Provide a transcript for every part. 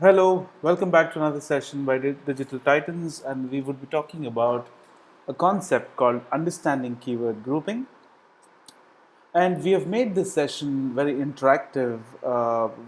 Hello, welcome back to another session by Digital Titans, and we would be talking about a concept called understanding keyword grouping. And we have made this session very interactive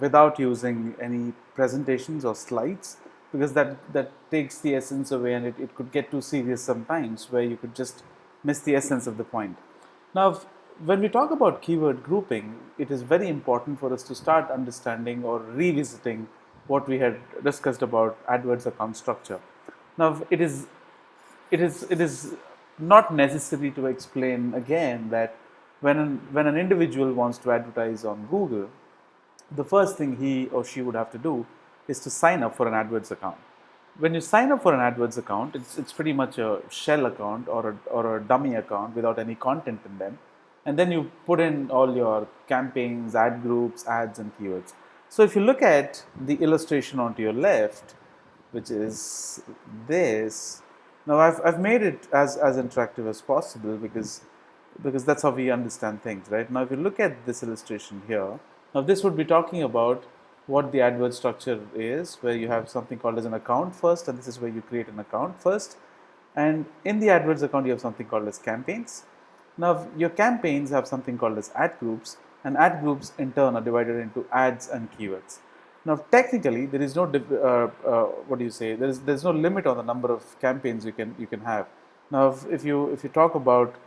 without using any presentations or slides because that takes the essence away and it could get too serious sometimes where you could just miss the essence of the point. Now, when we talk about keyword grouping, it is very important for us to start understanding or revisiting what we had discussed about AdWords account structure. Now, it is not necessary to explain again that when an individual wants to advertise on Google, the first thing he or she would have to do is to sign up for an AdWords account. When you sign up for an AdWords account, it's pretty much a shell account or a dummy account without any content in them. And then you put in all your campaigns, ad groups, ads, and keywords. So if you look at the illustration onto your left, which is this. Now I've made it as interactive as possible because that's how we understand things, right? Now if you look at this illustration here, now this would be talking about what the AdWords structure is, where you have something called as an account first, and this is where you create an account first. And in the AdWords account, you have something called as campaigns. Now your campaigns have something called as ad groups, and ad groups in turn are divided into ads and keywords. Now, technically, there is no what do you say? There's no limit on the number of campaigns you can have. Now, if you talk about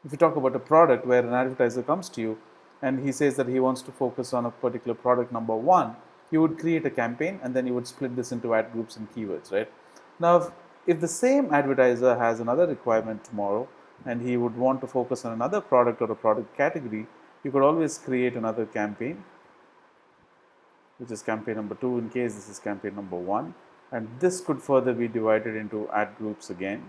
a product where an advertiser comes to you and he says that he wants to focus on a particular product number one, you would create a campaign and then you would split this into ad groups and keywords, right? Now, if the same advertiser has another requirement tomorrow and he would want to focus on another product or a product category, you could always create another campaign, which is campaign number 2 in case this is campaign number 1, and this could further be divided into ad groups again,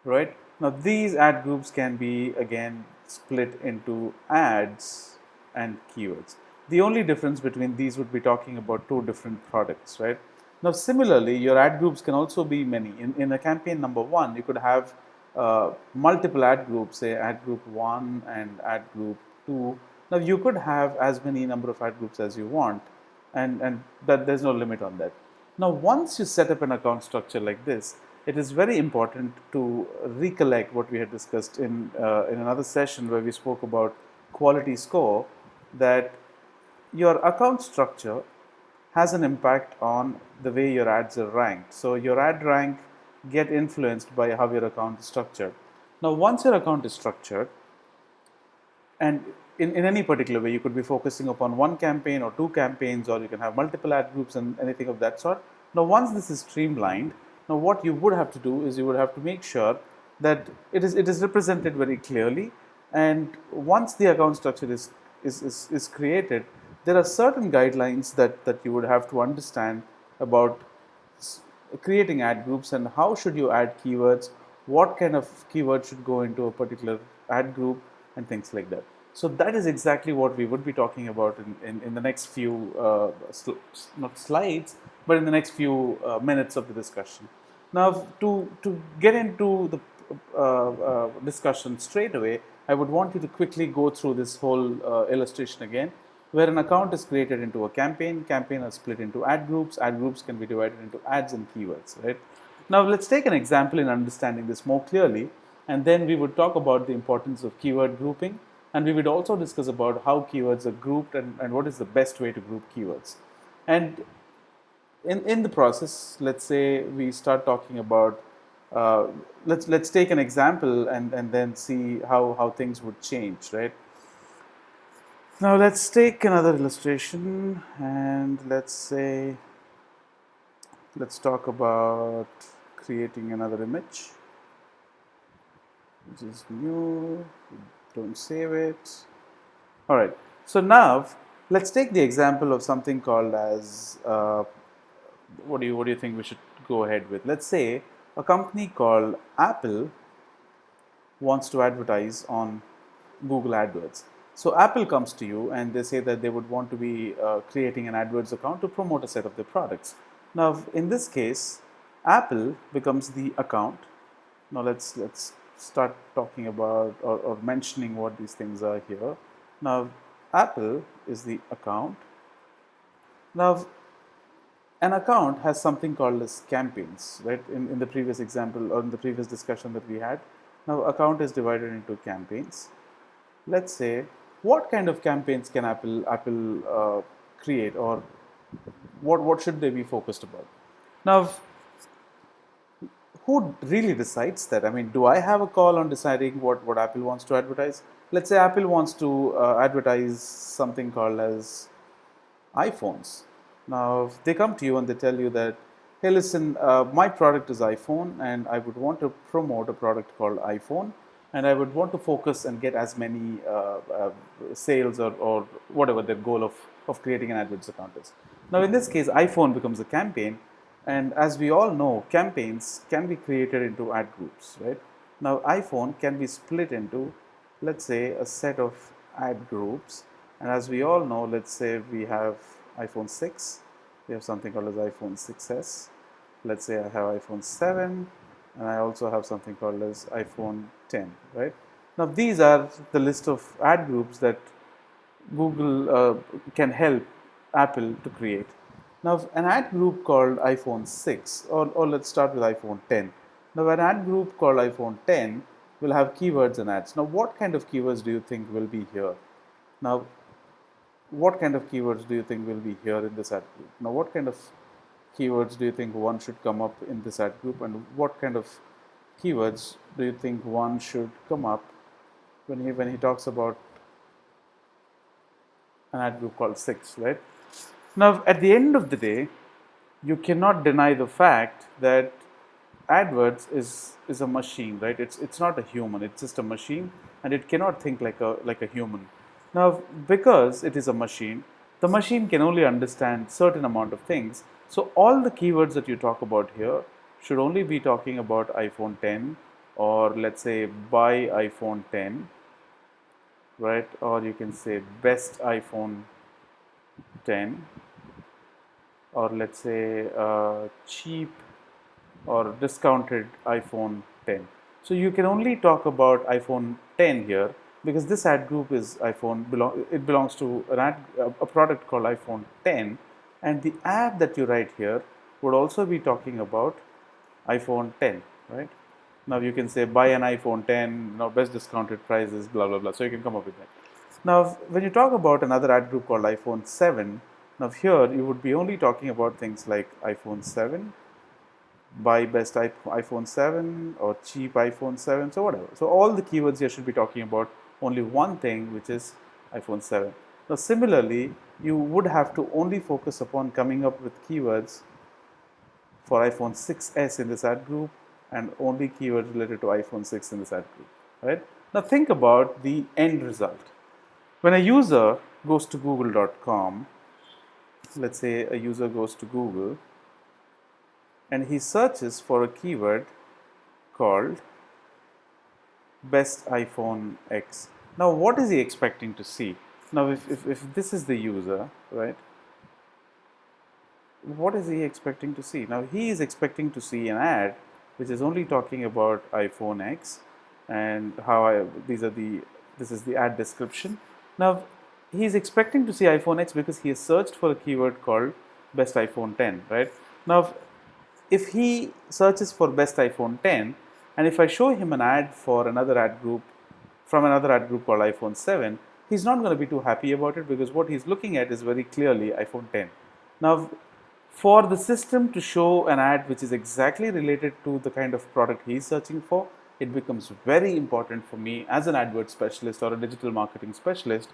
right? Now these ad groups can be again split into ads and keywords. The only difference between these would be talking about two different products, right? Now similarly, your ad groups can also be many. In a campaign number 1, you could have multiple ad groups, say ad group 1 and ad group 2. Now you could have as many number of ad groups as you want, and that there's no limit on that. Now once you set up an account structure like this, it is very important to recollect what we had discussed in another session where we spoke about quality score, that your account structure has an impact on the way your ads are ranked. So your ad rank get influenced by how your account is structured. Now once your account is structured, and in any particular way, you could be focusing upon one campaign or two campaigns, or you can have multiple ad groups and anything of that sort. Now once this is streamlined, now what you would have to do is you would have to make sure that it is represented very clearly, and once the account structure is created, there are certain guidelines that you would have to understand about creating ad groups and how should you add keywords, what kind of keywords should go into a particular ad group, and things like that. So that is exactly what we would be talking about in the next few, not slides, but in the next few minutes of the discussion. Now, to get into the discussion straight away, I would want you to quickly go through this whole illustration again, where an account is created into a campaign are split into ad groups can be divided into ads and keywords, right? Now let's take an example in understanding this more clearly, and then we would talk about the importance of keyword grouping, and we would also discuss about how keywords are grouped and what is the best way to group keywords. And in the process, let's say we start talking about uh, let's take an example and then see how things would change, right? Now let's take another illustration and let's talk about creating another image, which is new. Don't save it. All right. So now let's take the example of something called as what do you think we should go ahead with? Let's say a company called Apple wants to advertise on Google AdWords. So Apple comes to you and they say that they would want to be creating an AdWords account to promote a set of their products. Now, in this case, Apple becomes the account. Now let's start talking about or mentioning what these things are here. Now, Apple is the account, Now, an account has something called as campaigns, right? In the previous example or in the previous discussion that we had. Now, account is divided into campaigns. Let's say, what kind of campaigns can Apple create, or what should they be focused about? Now, who really decides that? I mean, do I have a call on deciding what Apple wants to advertise? Let's say Apple wants to advertise something called as iPhones. Now, if they come to you and they tell you that, hey, listen, my product is iPhone, and I would want to promote a product called iPhone, and I would want to focus and get as many sales or whatever their goal of creating an AdWords account is. Now, in this case, iPhone becomes a campaign, and as we all know, campaigns can be created into ad groups, right? Now, iPhone can be split into, let's say, a set of ad groups. And as we all know, let's say we have iPhone 6, we have something called as iPhone 6s. Let's say I have iPhone 7, and I also have something called as iPhone 10, right? Now, these are the list of ad groups that Google can help Apple to create. Now, an ad group called iPhone 6, or let's start with iPhone 10. Now, an ad group called iPhone 10 will have keywords and ads. Now, what kind of keywords do you think will be here? Now, what kind of keywords do you think will be here in this ad group? Now, what kind of keywords do you think one should come up in this ad group, and what kind of keywords do you think one should come up when he talks about an ad group called 6, right? Now, at the end of the day, you cannot deny the fact that AdWords is a machine, right? It's not a human. It's just a machine, and it cannot think like a human. Now, because it is a machine, the machine can only understand certain amount of things. So all the keywords that you talk about here should only be talking about iPhone 10, or let's say buy iPhone 10, right? Or you can say best iPhone 10, or let's say cheap or discounted iPhone 10. So you can only talk about iPhone 10 here, because this ad group is it belongs to a product called iPhone 10, and the ad that you write here would also be talking about iPhone 10, right? Now you can say buy an iPhone 10, best discounted prices, blah blah blah. So you can come up with that. Now, when you talk about another ad group called iPhone 7, now here you would be only talking about things like iPhone 7, buy best iPhone 7, or cheap iPhone 7, so whatever. So all the keywords here should be talking about only one thing, which is iPhone 7. Now, similarly, you would have to only focus upon coming up with keywords for iPhone 6s in this ad group, and only keywords related to iPhone 6 in this ad group, right? Now, think about the end result. When a user goes to google.com, let's say a user goes to Google and he searches for a keyword called best iPhone X. Now, what is he expecting to see? Now, if this is the user, right, what is he expecting to see? Now, he is expecting to see an ad which is only talking about iPhone X, and this is the ad description. Now, he is expecting to see iPhone X because he has searched for a keyword called best iPhone 10, right? Now, if he searches for best iPhone 10, and if I show him an ad for another ad group from another ad group called iPhone 7, he's not going to be too happy about it, because what he's looking at is very clearly iPhone 10. Now, for the system to show an ad which is exactly related to the kind of product he's searching for, it becomes very important for me as an AdWords specialist or a digital marketing specialist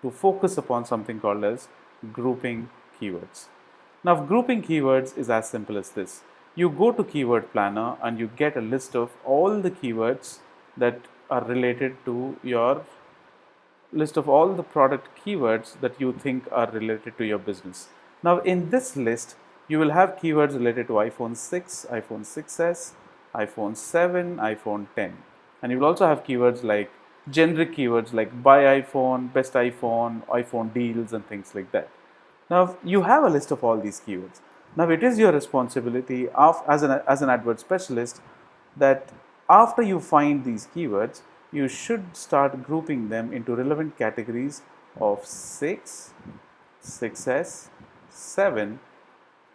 to focus upon something called as grouping keywords. Now, grouping keywords is as simple as this. You go to Keyword Planner and you get a list of all the keywords that are related to your list of all the product keywords that you think are related to your business. Now, in this list, you will have keywords related to iPhone 6, iPhone 6s, iPhone 7, iPhone 10. And you will also have keywords like generic keywords like buy iPhone, best iPhone, iPhone deals, and things like that. Now, you have a list of all these keywords. Now, it is your responsibility as an AdWords specialist that after you find these keywords, you should start grouping them into relevant categories of 6, 6s, 7,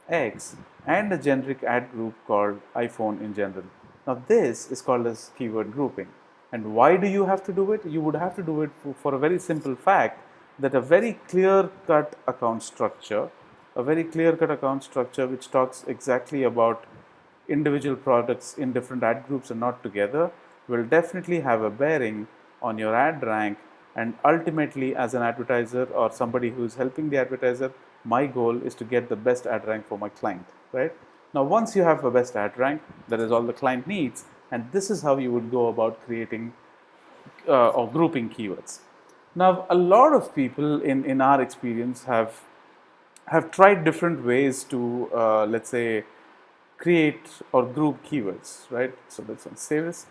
X, and a generic ad group called iPhone in general. Now this is called as keyword grouping. And why do you have to do it? You would have to do it for a very simple fact that a very clear-cut account structure, which talks exactly about individual products in different ad groups and not together, will definitely have a bearing on your ad rank. And ultimately, as an advertiser or somebody who is helping the advertiser, my goal is to get the best ad rank for my client, right? Now, once you have the best ad rank, that is all the client needs, and this is how you would go about creating or grouping keywords. Now, a lot of people in our experience have tried different ways to, let's say, create or group keywords, right? So let's save this.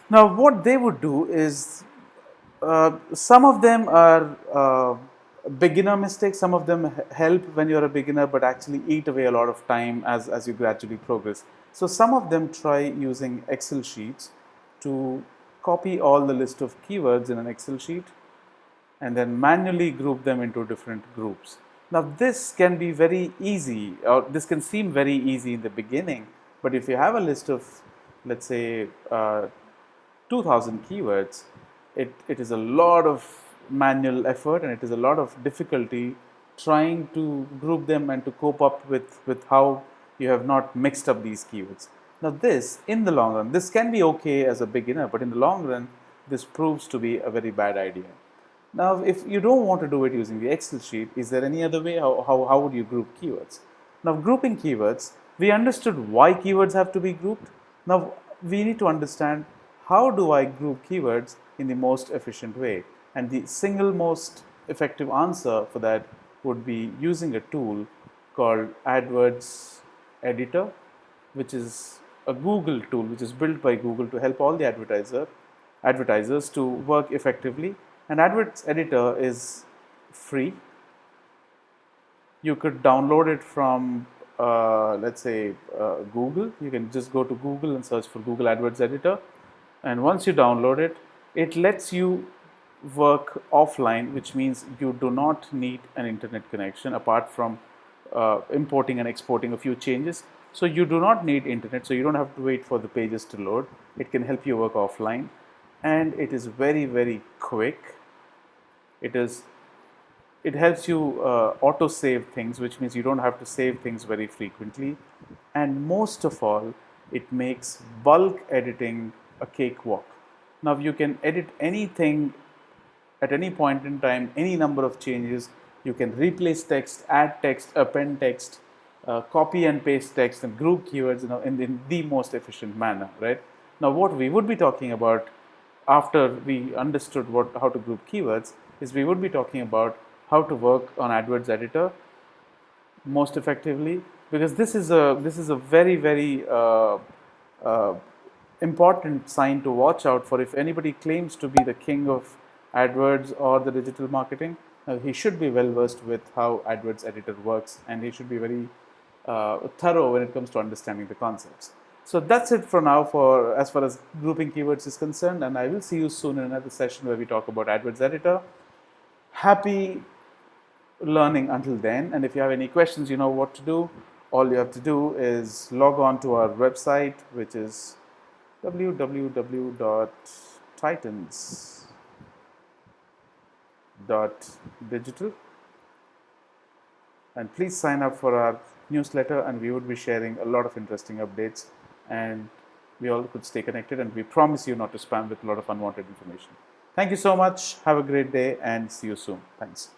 Now, what they would do is some of them are beginner mistakes. Some of them help when you're a beginner, but actually eat away a lot of time as you gradually progress. So some of them try using Excel sheets to copy all the list of keywords in an Excel sheet and then manually group them into different groups. Now this can be very easy, or this can seem very easy in the beginning, but if you have a list of, let's say, 2000 keywords, it is a lot of manual effort and it is a lot of difficulty trying to group them and to cope up with how you have not mixed up these keywords. Now this, in the long run, this can be okay as a beginner, but in the long run, this proves to be a very bad idea. Now, if you don't want to do it using the Excel sheet, is there any other way? How would you group keywords? Now, grouping keywords, we understood why keywords have to be grouped. Now, we need to understand how do I group keywords in the most efficient way? And the single most effective answer for that would be using a tool called AdWords Editor, which is a Google tool, which is built by Google to help all the advertisers to work effectively. And AdWords Editor is free. You could download it from, let's say, Google. You can just go to Google and search for Google AdWords Editor. And once you download it, it lets you work offline, which means you do not need an internet connection apart from importing and exporting a few changes. So you do not need internet, so you don't have to wait for the pages to load. It can help you work offline, and it is very, very quick. It helps you auto save things, which means you don't have to save things very frequently. And most of all, it makes bulk editing a cakewalk. Now you can edit anything at any point in time, any number of changes. You can replace text, add text, append text, copy and paste text, and group keywords in the most efficient manner, right? Now what we would be talking about after we understood how to group keywords is we would be talking about how to work on AdWords Editor most effectively, because this is a very, very important sign to watch out for. If anybody claims to be the king of AdWords or the digital marketing, he should be well versed with how AdWords Editor works, and he should be very thorough when it comes to understanding the concepts. So that's it for now as far as grouping keywords is concerned, and I will see you soon in another session where we talk about AdWords Editor. Happy learning until then, and if you have any questions, you know what to do. All you have to do is log on to our website, which is www.titans.digital, and please sign up for our newsletter, and we would be sharing a lot of interesting updates, and we all could stay connected, and we promise you not to spam with a lot of unwanted information. Thank you so much. Have a great day and see you soon. Thanks.